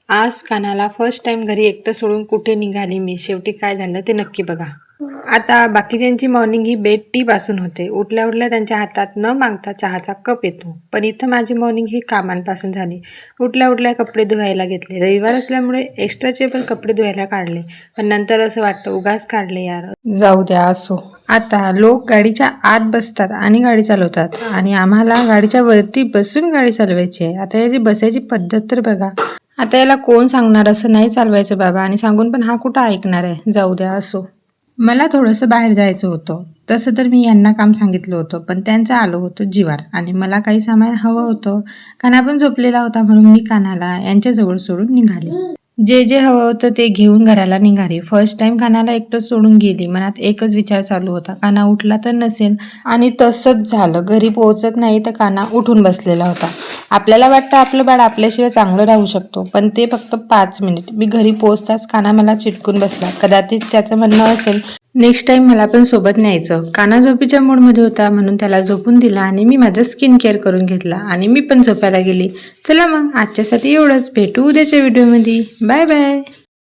आज कानाला first time घरी एकटं सोडून कुठे निघाली मी. शेवटी काय झालं ते नक्की बघा. आता बाकीच्यांची मॉर्निंग ही बेड टी पासून होते. उठल्या उठल्या त्यांच्या हातात न मागता चहाचा कप येतो. पण इथं माझी मॉर्निंग ही कामांपासून झाली. उठल्या उठल्या कपडे धुवायला घेतले. रविवार असल्यामुळे एक्स्ट्राचे पण कपडे धुवायला काढले. पण नंतर असं वाटतं उगाच काढले यार, जाऊ द्या असो. आता लोक गाडीच्या आत बसतात आणि गाडी चालवतात आणि आम्हाला गाडीच्या वरती बसून गाडी चालवायची आहे. आता याची बसायची पद्धत तर बघा. आता याला कोण सांगणार, असं नाही चालवायचं बाबा. आणि सांगून पण हा कुठं ऐकणार आहे. जाऊ द्या असो. मला थोडंसं बाहेर जायचं होतं. तसं तर मी यांना काम सांगितलं होतं, पण त्यांचं आलं होतं जिवार आणि मला काही सामान हवं होतं. कान्हा पण झोपलेला होता म्हणून मी कान्हाला यांच्याजवळ सोडून निघाले. जे हवं होतं ते घेऊन घराला निघाली. फर्स्ट टाइम कान्हाला एकटं सोडून गेली. मनात एकच विचार चालू होता, कान्हा उठला तर नसेल. आणि तसंच झालं. घरी पोहोचत नाही तर कान्हा उठून बसलेला होता. आपल्याला वाटतं आपलं बाळ आपल्याशिवाय चांगलं राहू शकतो, पण ते फक्त 5 मिनिट. मी घरी पोहोचताच कान्हा मला चिटकून बसला. कदाचित त्याचं म्हणणं असेल नेक्स्ट टाइम मला पण सोबत न्यायचं. कान्हा झोपीच्या मूडमध्ये होता म्हणून त्याला झोपून दिला आणि मी माझं स्किन केअर करून घेतला आणि मी पण झोपायला गेली. चला मग आजच्यासाठी एवढंच. भेटू उद्याच्या व्हिडिओमध्ये. Bye bye.